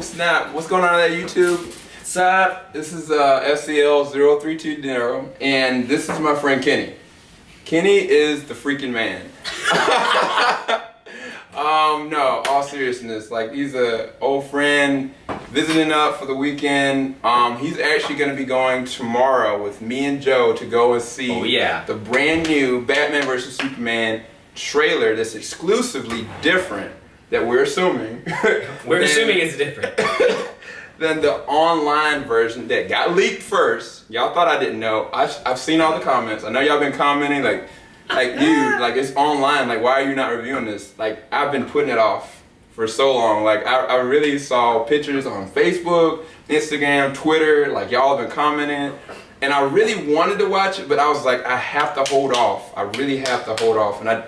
snap. What's going on at YouTube? What's up? This is FCL0320, and this is my friend Kenny. Kenny is the freaking man. No, all seriousness, like he's a old friend visiting up for the weekend. He's actually going to be going tomorrow with me and Joe to go and see the brand new Batman vs. Superman trailer that's exclusively different, that we're assuming. Assuming it's different. Than the online version that got leaked first. Y'all thought I didn't know. I've seen all the comments. I know y'all been commenting like dude, like it's online. Like, why are you not reviewing this? Like, I've been putting it off for so long. Like, I really saw pictures on Facebook, Instagram, Twitter. Like, y'all have been commenting, and I really wanted to watch it, but I was like, I have to hold off. I really have to hold off. And I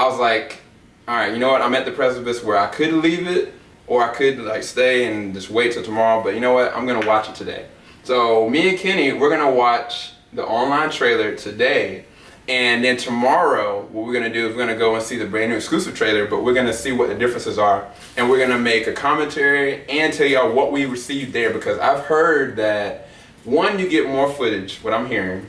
was like, all right, you know what? I'm at the precipice where I could leave it, or I could like stay and just wait till tomorrow. But you know what? I'm gonna watch it today. So me and Kenny, we're gonna watch the online trailer today. And then tomorrow, what we're gonna do is we're gonna go and see the brand new exclusive trailer, but we're gonna see what the differences are. And we're gonna make a commentary and tell y'all what we received there, because I've heard that, one, you get more footage, what I'm hearing.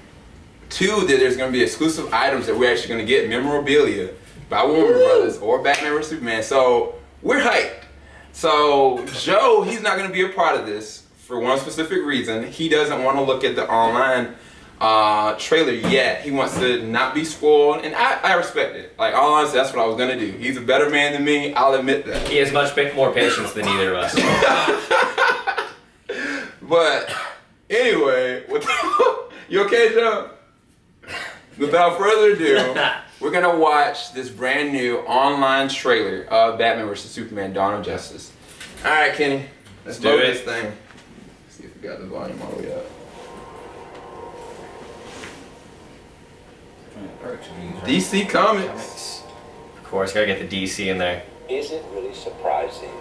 Two, that there's gonna be exclusive items that we're actually gonna get, memorabilia by Warner Brothers or Batman vs. Superman. So we're hyped. So Joe, he's not gonna be a part of this for one specific reason. He doesn't wanna look at the online trailer yet. He wants to not be spoiled, and I respect it. Like, all honesty, that's what I was gonna do. He's a better man than me, I'll admit that. He has much more patience than either of us. But anyway, you okay, Joe? Without further ado, we're gonna watch this brand new online trailer of Batman vs. Superman: Dawn of Justice. All right, Kenny, let's load this thing. Let's see if we got the volume all the way up. DC Comics. Of course, gotta get the DC in there. Is it really surprising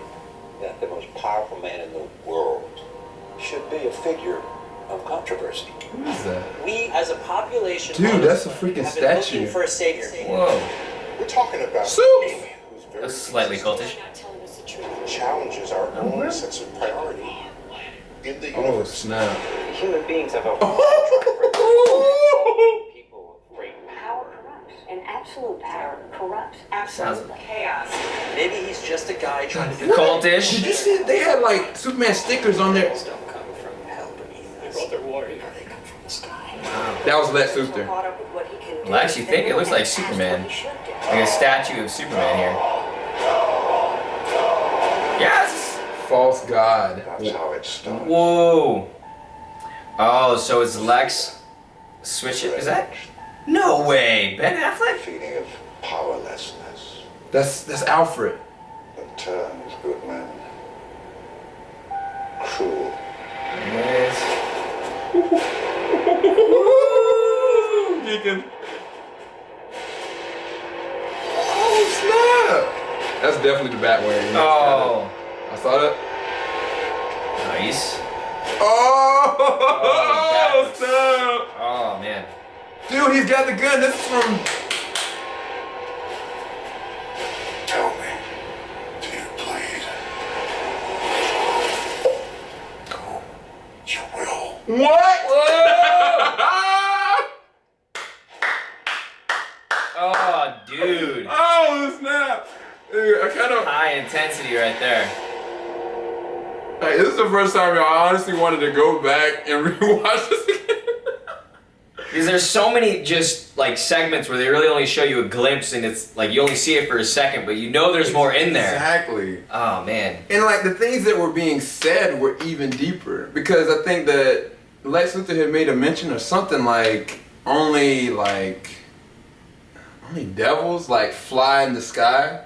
that the most powerful man in the world should be a figure of controversy? Who is that? We, as a population, dude, that's a freaking have been statue. looking for a savior. Whoa. We're talking about Soup. who's very That's slightly cultish. challenges our own sense of priority in the Oh universe. snap! Human beings have a people with great Power corrupts, and absolute power corrupts absolute chaos. Maybe he's just a guy trying to do Cultish. Did you see they had like Superman stickers on there? don't come from hell beneath us. brought their warrior. They come from the sky. That was Lex Luthor. Caught up with what he can do, Well, I actually think it looks like Superman. Like a statue of Superman here. Yes! False God. That's how it starts. Whoa. Oh, so it's Lex. Switch it. Is that? No way. Ben Affleck? Feeling of powerlessness That's Alfred. that turns good men cruel. Yes. Deacon. Oh snap! That's definitely the bat wearing. Oh. I saw that. Nice. Oh, that snap! Oh, man. Dude, he's got the gun. This is from. Tell me, do you bleed? You will. What? Oh, dude. Oh snap! Dude, I kind of. High intensity right there. Like, this is the first time I honestly wanted to go back and rewatch this again. Because there's so many just like segments where they really only show you a glimpse, and it's like you only see it for a second, but you know there's more in there. Exactly. Oh man. And like the things that were being said were even deeper, because I think that Lex Luthor had made a mention of something like only devils like fly in the sky.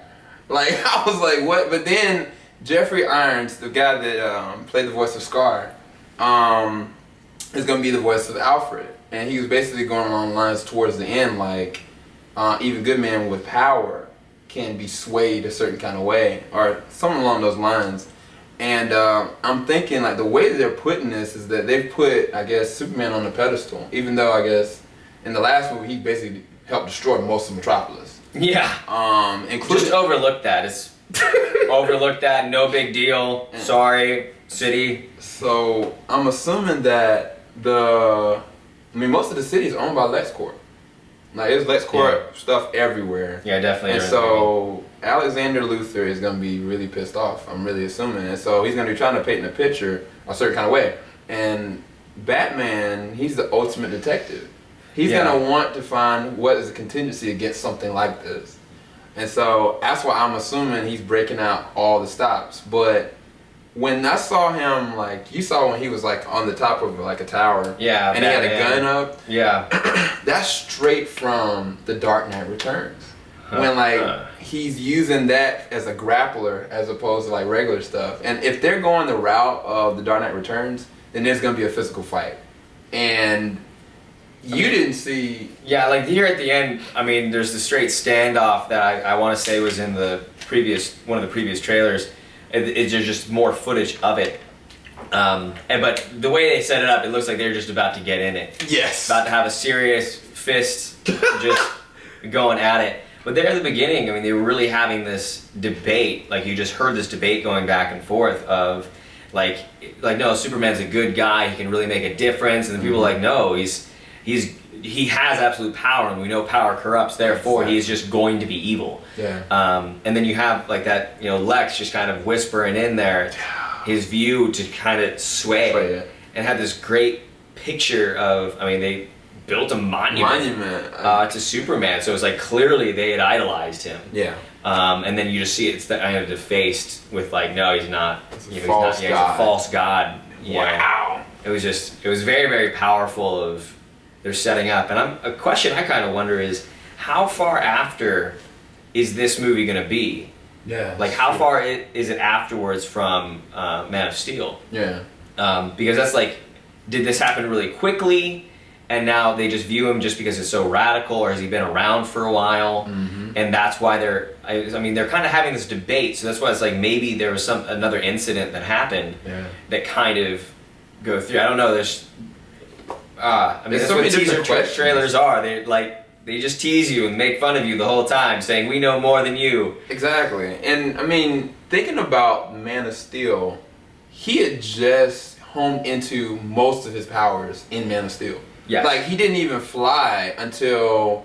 Like I was like, what? But then Jeffrey Irons, the guy that played the voice of Scar, is gonna be the voice of Alfred, and he was basically going along the lines towards the end, like even good men with power can be swayed a certain kind of way, or something along those lines. And I'm thinking like the way that they're putting this is that they've put, I guess, Superman on the pedestal, even though I guess in the last movie he basically helped destroy most of Metropolis. Yeah. Including Just overlook that. It's overlooked that, no big deal. Sorry, city. So I'm assuming that most of the city is owned by LexCorp. Like there's LexCorp stuff everywhere. Yeah, definitely. And so Alexander Luthor is gonna be really pissed off. I'm really assuming, and so he's gonna be trying to paint a picture a certain kind of way. And Batman, he's the ultimate detective. He's gonna want to find what is a contingency against something like this. And so that's why I'm assuming he's breaking out all the stops. But when I saw him, like you saw when he was like on the top of like a tower, yeah, and he had a gun up, yeah, that's straight from The Dark Knight Returns. When like he's using that as a grappler as opposed to like regular stuff. And if they're going the route of The Dark Knight Returns, then there's gonna be a physical fight. And you didn't see. Yeah, like here at the end, I mean, there's the straight standoff that I want to say was in the one of the previous trailers. There's just more footage of it. But the way they set it up, it looks like they're just about to get in it. Yes. About to have a serious fist just going at it. But there at the beginning, I mean, they were really having this debate. Like you just heard this debate going back and forth of like no, Superman's a good guy. He can really make a difference. And the people are like, no, he has absolute power, and we know power corrupts. Therefore, he's just going to be evil. Yeah. And then you have like that, Lex just kind of whispering in there his view to kind of sway, and had this great picture of. I mean, they built a monument to Superman, so it's like clearly they had idolized him. Yeah. And then you just see it's kind of defaced with like, no, he's not. He's a false god. He's a false god. Wow. It was very, very powerful of their setting up. And a question I kind of wonder is, how far after is this movie going to be? Yeah. Like, how far is it afterwards from Man of Steel? Yeah. Because that's like, did this happen really quickly, and now they just view him just because it's so radical, or has he been around for a while? Mm-hmm. And that's why they're kind of having this debate. So that's why it's like maybe there was another incident that happened that kind of go through. I don't know. There's that's so what many teaser different trailers are. They just tease you and make fun of you the whole time, saying we know more than you. Exactly. And I mean, thinking about Man of Steel, he had just honed into most of his powers in Man of Steel. Yes. Like he didn't even fly until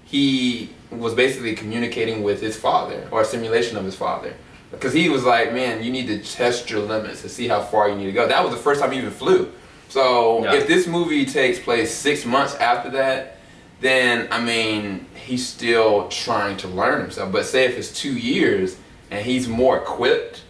he was basically communicating with his father, or a simulation of his father. Because he was like, man, you need to test your limits to see how far you need to go. That was the first time he even flew. So if this movie takes place 6 months after that, then I mean, he's still trying to learn himself. But say if it's 2 years and he's more equipped,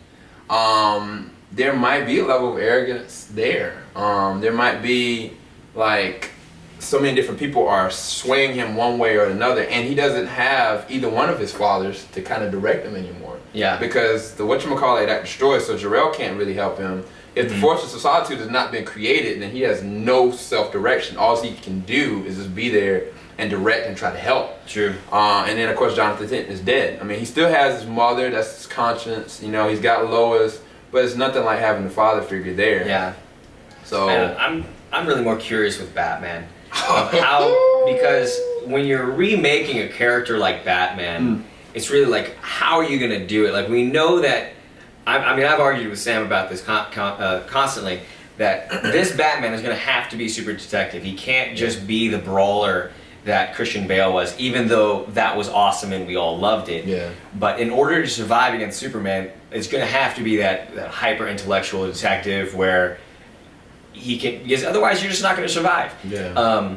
there might be a level of arrogance there. There might be like so many different people are swaying him one way or another, and he doesn't have either one of his fathers to kind of direct him anymore. Yeah. Because the whatchamacallit got destroyed, so Jor-El can't really help him. If the Fortress of Solitude has not been created, then he has no self-direction. All he can do is just be there and direct and try to help. True. And then of course Jonathan Kent is dead. I mean, he still has his mother, that's his conscience. He's got Lois, but it's nothing like having the father figure there. Yeah. So I'm really more curious with Batman. How, because when you're remaking a character like Batman, it's really like, how are you going to do it? Like, we know that, I mean, I've argued with Sam about this constantly, that this Batman is going to have to be super detective. He can't just be the brawler that Christian Bale was, even though that was awesome and we all loved it. Yeah. But in order to survive against Superman, it's going to have to be that hyper-intellectual detective where he can, because otherwise you're just not going to survive. Yeah.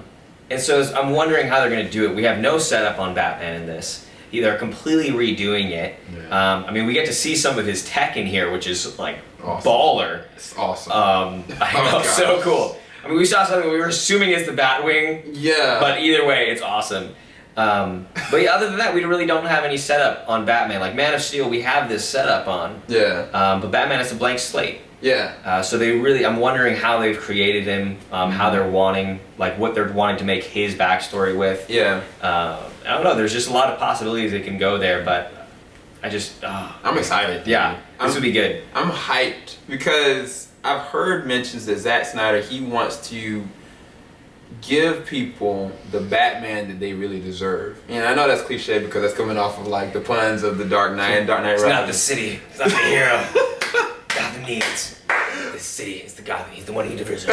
And so I'm wondering how they're going to do it. We have no setup on Batman in this. They're completely redoing it. Yeah. I mean, we get to see some of his tech in here, which is like awesome. Baller. It's awesome. I know, so cool. I mean, we saw something we were assuming is the Batwing. Yeah. But either way, it's awesome. But yeah, other than that, we really don't have any setup on Batman. Like Man of Steel, we have this setup on. Yeah. But Batman is a blank slate. Yeah. So I'm wondering how they've created him, how they're wanting, like what they're wanting to make his backstory with. Yeah. I don't know, there's just a lot of possibilities that can go there, but I just... I'm excited. Yeah, this would be good. I'm hyped because I've heard mentions that Zack Snyder, he wants to give people the Batman that they really deserve. And I know that's cliche because that's coming off of like the puns of the Dark Knight and Dark Knight It's Rises. not the city. It's not the hero. Gotham needs. The city is the Gotham. He's the one he deserves.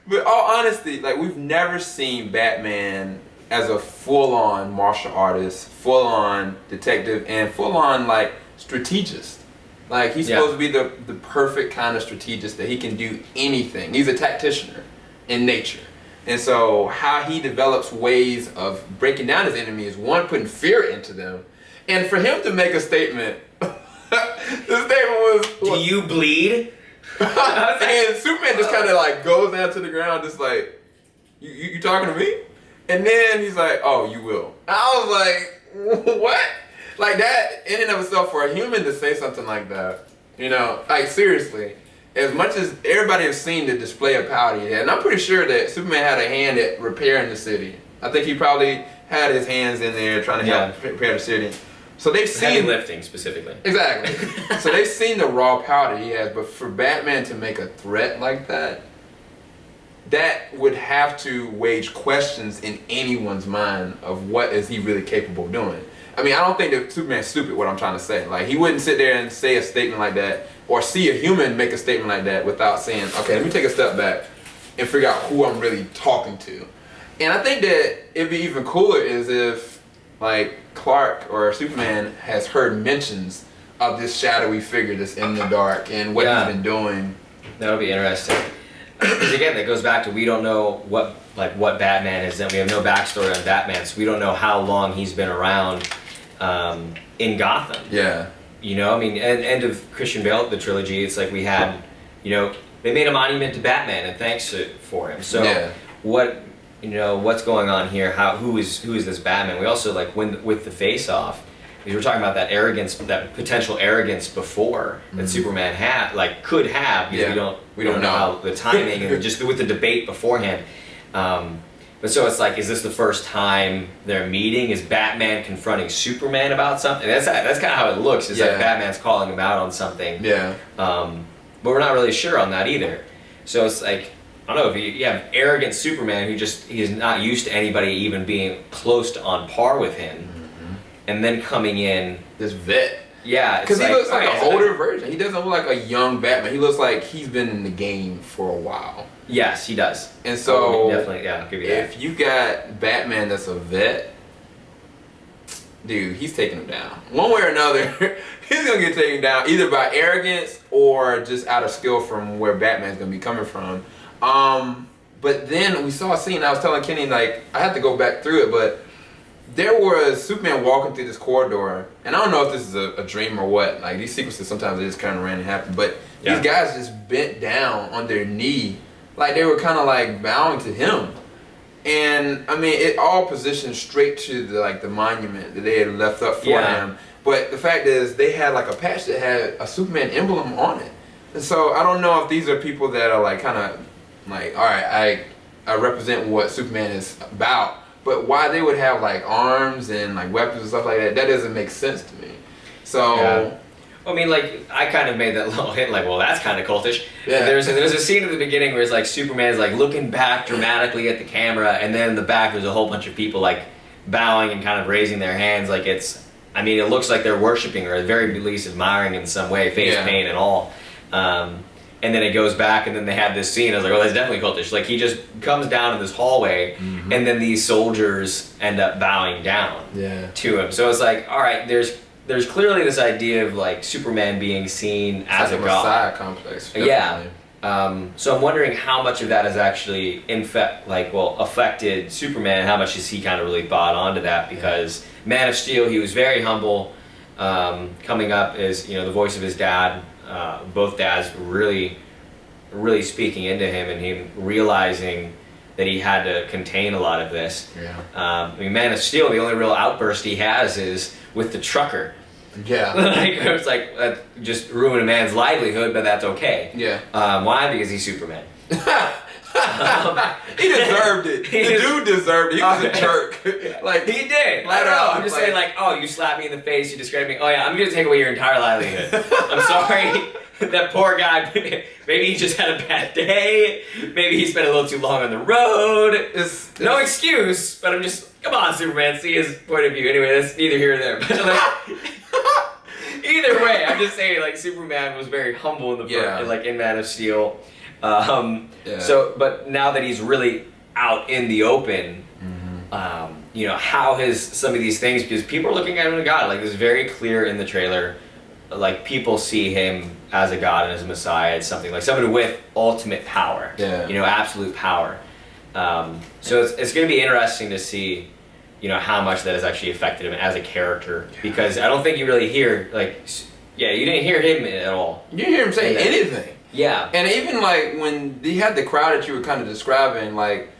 But all honesty, like we've never seen Batman as a full-on martial artist, full-on detective, and full-on like strategist. Like he's supposed to be the perfect kind of strategist that he can do anything. He's a tacticianer in nature. And so how he develops ways of breaking down his enemy is one, putting fear into them. And for him to make a statement, the statement was, Do you bleed? and Superman just kind of like goes down to the ground, just like, you talking to me? And then he's like, oh, you will. And I was like, what? Like that, in and of itself, for a human to say something like that, you know, like seriously, as much as everybody has seen the display of power he had, and I'm pretty sure that Superman had a hand at repairing the city. I think he probably had his hands in there trying to help repair the city. So they've seen Heavy lifting specifically. Exactly. So they've seen the raw power that he has, but for Batman to make a threat like that, that would have to wage questions in anyone's mind of what is he really capable of doing. I mean, I don't think that Superman's stupid, what I'm trying to say. Like, he wouldn't sit there and say a statement like that, or see a human make a statement like that without saying, okay, let me take a step back and figure out who I'm really talking to. And I think that it'd be even cooler is if, like, Clark or Superman has heard mentions of this shadowy figure that's in the dark and what he's been doing. That'll be interesting. Because again, that goes back to we don't know what Batman is, and we have no backstory on Batman, so we don't know how long he's been around in Gotham. Yeah. You know, I mean, end of Christian Bale, the trilogy, it's like we had, you know, they made a monument to Batman, and thanks for him. So what, you know, what's going on here? Who is this Batman? We also like with the Face Off. We were talking about that arrogance, that potential arrogance before that Superman had, like could have, because we don't know how the timing and just with the debate beforehand. But so it's like, is this the first time they're meeting? Is Batman confronting Superman about something? That's kind of how it looks. It's like Batman's calling him out on something. Yeah. But we're not really sure on that either. So it's like, I don't know, if you have arrogant Superman who he's not used to anybody even being close to on par with him. And then coming in, this vet. Yeah, because he looks like an older version. He doesn't look like a young Batman. He looks like he's been in the game for a while. Yes, he does. And so, definitely, yeah, I'll give you that. If you got Batman that's a vet, dude, he's taking him down. One way or another, he's gonna get taken down either by arrogance or just out of skill from where Batman's gonna be coming from. But then we saw a scene. I was telling Kenny, like, I had to go back through it, but there was Superman walking through this corridor, and I don't know if this is a dream or what. Like, these sequences sometimes they just kind of randomly happen, but these guys just bent down on their knee, like they were kind of like bowing to him. And I mean, it all positioned straight to the monument that they had left up for him. But the fact is, they had like a patch that had a Superman emblem on it, and so I don't know if these are people that are like kind of like, all right, I represent what Superman is about. But why they would have like arms and like weapons and stuff like that doesn't make sense to me. So, I mean, like I kind of made that little hint, like, well, that's kind of cultish. Yeah. There's a scene at the beginning where it's like Superman's like looking back dramatically at the camera, and then in the back there's a whole bunch of people like bowing and kind of raising their hands, like it's. I mean, it looks like they're worshiping or at the very least admiring in some way, face paint and all. And then it goes back, and then they have this scene. I was like, oh, that's definitely cultish. Like, he just comes down in this hallway, and then these soldiers end up bowing down to him. So it's like, all right, there's clearly this idea of, like, Superman being seen as like a god. Messiah complex. Definitely. So I'm wondering how much of that has actually, affected Superman, and how much has he kind of really bought onto that, because Man of Steel, he was very humble, coming up as, you know, the voice of his dad. Both dads really, really speaking into him, and him realizing that he had to contain a lot of this. I mean, Man of Steel, the only real outburst he has is with the trucker. Like, it's like, that just ruined a man's livelihood, but that's okay. Why? Because he's Superman. He deserved it. The dude deserved it. He was a jerk. Like, he did. I don't know. I'm just saying, like, oh, you slapped me in the face, you discredited me. Oh yeah, I'm gonna take away your entire livelihood. I'm sorry. that poor guy, maybe he just had a bad day. Maybe he spent a little too long on the road. It's no excuse, but I'm just, come on, Superman, see his point of view. Anyway, that's neither here nor there. But like, either way, I'm just saying, like, Superman was very humble in the first, like in Man of Steel. So, but now that he's really out in the open, you know, how has some of these things, because people are looking at him as a god, like, it's very clear in the trailer, like, people see him as a god and as a messiah, as something, like, someone with ultimate power, you know, absolute power. So it's going to be interesting to see, you know, how much that has actually affected him as a character, because I don't think you really hear, like, you didn't hear him at all. You didn't hear him say anything. Yeah. And even, like, when he had the crowd that you were kind of describing, like,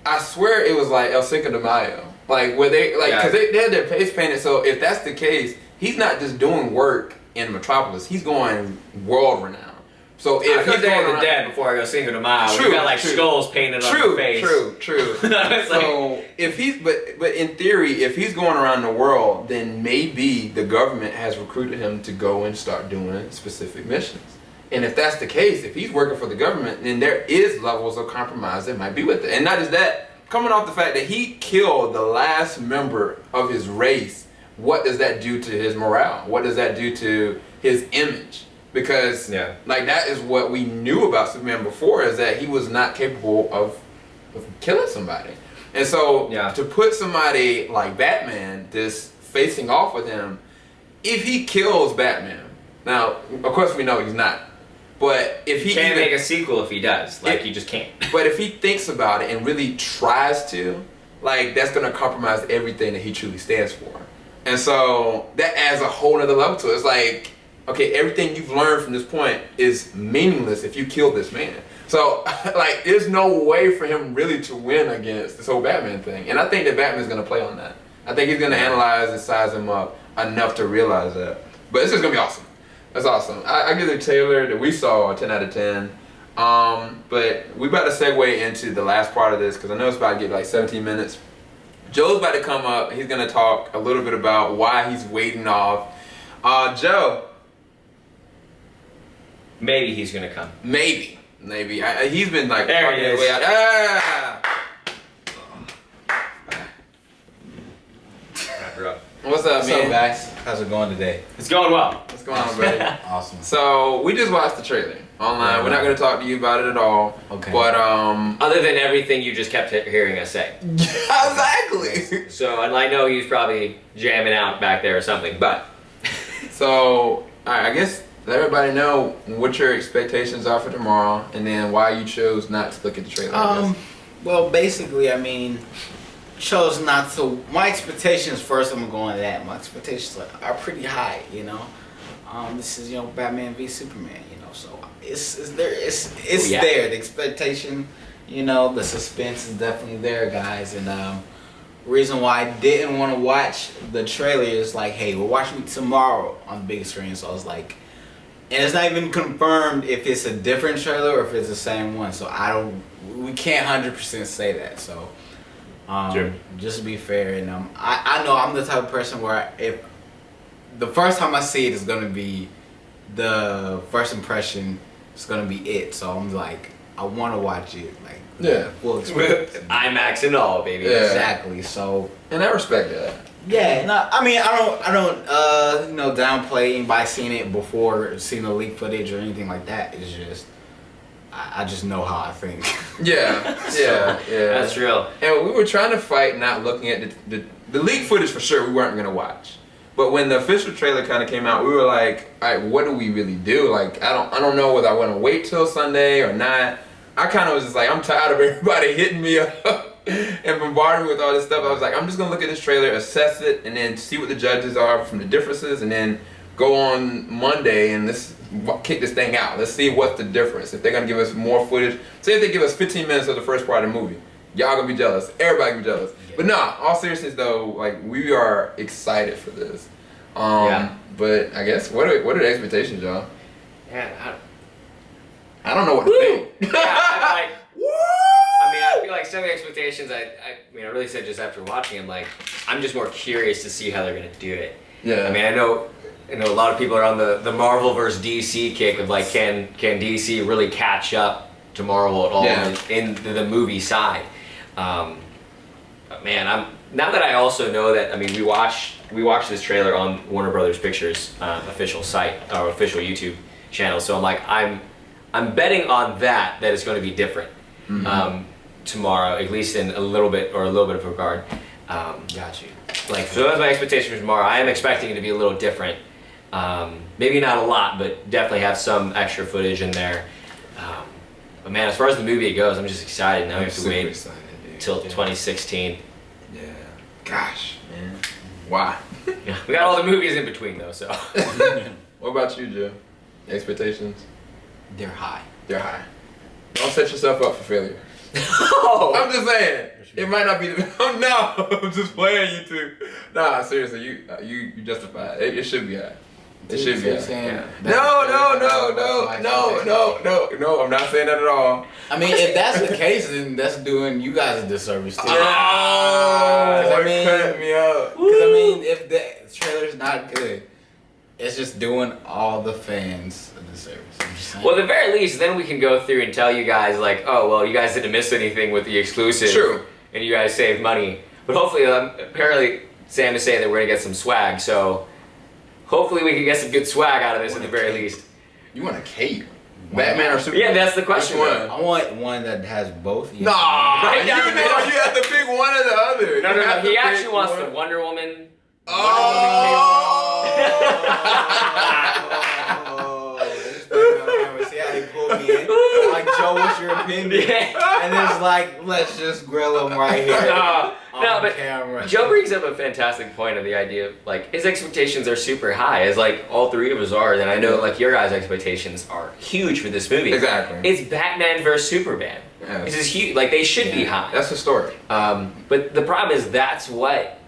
I swear it was like El Cinco de Mayo. Like, where they, like, because they had their face painted, so if that's the case, he's not just doing work in Metropolis, he's going world renowned. So if he's Day going of the around, Dead before I go Cinco de Mayo, True, we got like true. skulls painted on the face. True. So if he's, but in theory, if he's going around the world, then maybe the government has recruited him to go and start doing specific missions. And if that's the case, if he's working for the government, then there is levels of compromise that might be with it. And not just that, coming off the fact that he killed the last member of his race, what does that do to his morale? What does that do to his image? Because like, that is what we knew about Superman before, is that he was not capable of killing somebody. And so to put somebody like Batman just facing off with him, if he kills Batman, now of course we know he's not, but if he can't make a sequel if he does, like, he just can't. But if he thinks about it and really tries to, like, that's gonna compromise everything that he truly stands for. And so that adds a whole other level to it. It's like, okay, everything you've learned from this point is meaningless if you kill this man. So, like, there's no way for him really to win against this whole Batman thing. And I think that Batman's gonna play on that. I think he's gonna analyze and size him up enough to realize that. But this is gonna be awesome. That's awesome. I give the trailer that we saw a 10 out of 10. But we about to segue into the last part of this, because I know it's about to get like 17 minutes. Joe's about to come up. He's gonna talk a little bit about why he's waiting off. Joe. Maybe he's gonna come. Maybe. He's been like there talking he is. his way out. What's up, man? What's up, guys? How's it going today? It's going well. What's going on, buddy? Awesome. So we just watched the trailer online. We're not going to talk to you about it at all. Okay. But Other than everything you just kept hearing us say. exactly. So, and I know he was probably jamming out back there or something, but. So, all right, I guess let everybody know what your expectations are for tomorrow, and then why you chose not to look at the trailer. I guess. Well, basically, I mean, chose not to. My expectations, first, I'm going to that. My expectations are pretty high, you know. This is, you know, Batman v Superman, you know, so it's there. It's there. The expectation, you know, the suspense is definitely there, guys. And reason why I didn't want to watch the trailer is like, hey, we're watching it tomorrow on the big screen. So I was like, and it's not even confirmed if it's a different trailer or if it's the same one. So we can't 100% say that. So just to be fair, and I know I'm the type of person where if the first time I see it is gonna be the first impression, it's gonna be it. So I'm like, I want to watch it, like full experience. IMAX and all, baby. Yeah. Exactly. So. And I respect that. Yeah, no, I mean, I don't, you know, downplay anybody seeing it before seeing the leak footage or anything like that. It's just, I just know how I think. Yeah. That's real. And we were trying to fight not looking at the leak footage for sure. We weren't gonna watch. But when the official trailer kind of came out, we were like, all right, what do we really do? Like, I don't know whether I want to wait till Sunday or not. I kind of was just like, I'm tired of everybody hitting me up and bombarding me with all this stuff. I was like, I'm just gonna look at this trailer, assess it, and then see what the judges are from the differences, and then go on Monday and let's kick this thing out. Let's see what's the difference. If they're gonna give us more footage, say if they give us 15 minutes of the first part of the movie, y'all gonna be jealous. Everybody gonna be jealous. Yeah. But nah, all seriousness though, like, we are excited for this. But I guess what are the expectations, y'all? Yeah, I don't know what to think. I mean, I feel like some of the expectations, I mean, I really said just after watching them, like, I'm just more curious to see how they're going to do it. Yeah. I mean, I know you know, a lot of people are on the Marvel versus DC kick of like, can DC really catch up to Marvel at all in the movie side? But man, now that I also know that, I mean, we watched this trailer on Warner Brothers Pictures official site or official YouTube channel, so I'm like, I'm betting on that it's going to be different tomorrow, at least in a little bit of regard. Got you. Like, so that's my expectation for tomorrow. I am expecting it to be a little different. Maybe not a lot, but definitely have some extra footage in there. But man, as far as the movie goes, I'm just excited. Now we have to wait till 2016. Yeah. Gosh, man. Why? Yeah, we got all the movies in between though, so. What about you, Joe? Expectations? They're high. They're high. Don't set yourself up for failure. Oh. I'm just saying. It might not be the. Oh, no, I'm just playing you two. Nah, seriously, you justify it. It should be high. It should be high. Yeah. No, I'm not saying that at all. I mean, if that's the case, then that's doing you guys a disservice too. Oh, I mean, cut me up. Because I mean, if the trailer's not good, it's just doing all the fans a disservice. I'm just saying. Well, at the very least, then we can go through and tell you guys like, oh, well, you guys didn't miss anything with the exclusive. True. And you guys saved money. But hopefully, apparently, Sam is saying that we're gonna get some swag, so hopefully we can get some good swag out of this at the very least. You want a cape? Batman or Superman? Yeah, that's the question. Which though. one? I want one that has both. Nah, Right you down the middle. know you have to pick one or the other. No, You have to he pick actually wants one. the Wonder Woman. See how they pulled me in? Like, Joe, what's your opinion? Yeah. And it's like, let's just grill him right here. No, but camera. Joe brings up a fantastic point of the idea of like his expectations are super high, as like all three of us are, and I know like your guys' expectations are huge for this movie. Exactly. It's Batman versus Superman. Yes. This is huge. Like they should be high. That's historic. But the problem is that's what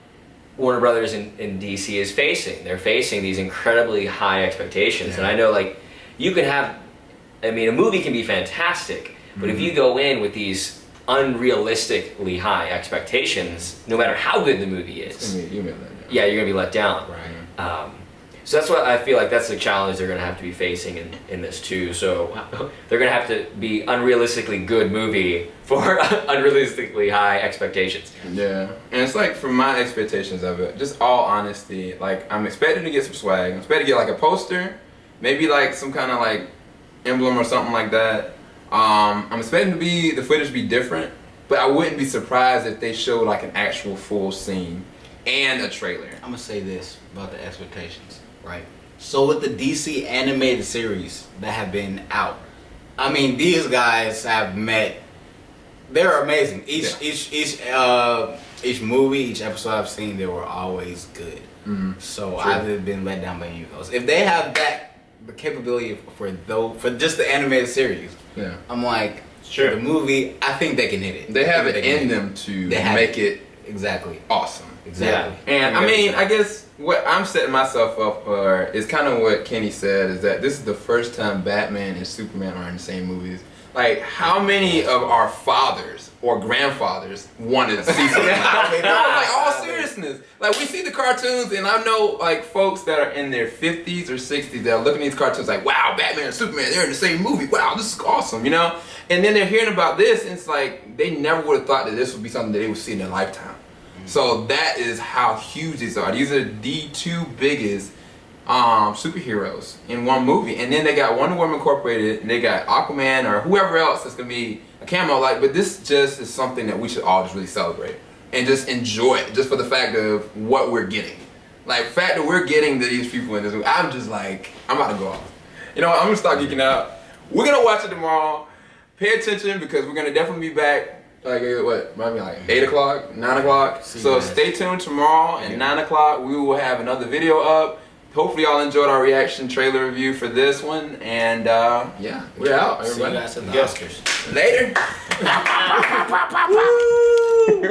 Warner Brothers in DC is facing. They're facing these incredibly high expectations, and I know like you can have. I mean, a movie can be fantastic, but if you go in with these unrealistically high expectations, no matter how good the movie is, yeah, you're gonna be let down. Right. So that's what I feel like that's the challenge they're gonna have to be facing in this too. So they're gonna have to be unrealistically good movie for unrealistically high expectations. Yeah, and it's like from my expectations of it, just all honesty, like I'm expecting to get some swag. I'm expecting to get like a poster, maybe like some kind of like emblem or something like that. I'm expecting the footage to be different, but I wouldn't be surprised if they showed like an actual full scene and a trailer. I'm gonna say this about the expectations, right? So with the DC animated series that have been out, I mean, these guys have met. They're amazing. Each movie, each episode I've seen, they were always good. So I've been let down by any of those. If they have the capability for just the animated series, I'm like, for the movie, I think they can hit it. They have it in them to make it exactly awesome. Exactly. Yeah. And I mean, I guess what I'm setting myself up for is kind of what Kenny said, is that this is the first time Batman and Superman are in the same movies. Like, how many of our fathers or grandfathers wanted to see something like that? Like, all seriousness. Like, we see the cartoons, and I know, like, folks that are in their 50s or 60s that are looking at these cartoons like, wow, Batman and Superman, they're in the same movie. Wow, this is awesome, you know? And then they're hearing about this, and it's like, they never would have thought that this would be something that they would see in their lifetime. So that is how huge these are. These are the two biggest superheroes in one movie, and then they got Wonder Woman Incorporated, and they got Aquaman or whoever else that's gonna be a cameo. Like, but this just is something that we should all just really celebrate and just enjoy it, just for the fact of what we're getting. Like, the fact that we're getting these people in this movie, I'm just like, I'm about to go off. You know what? I'm gonna start geeking out. We're gonna watch it tomorrow. Pay attention, because we're gonna definitely be back. Like, what? Maybe like 8 o'clock, 9 o'clock. So stay tuned tomorrow at 9 o'clock. We will have another video up. Hopefully y'all enjoyed our reaction trailer review for this one. And yeah, we're out, everybody. See you guys at the Oscars. Later. Woo!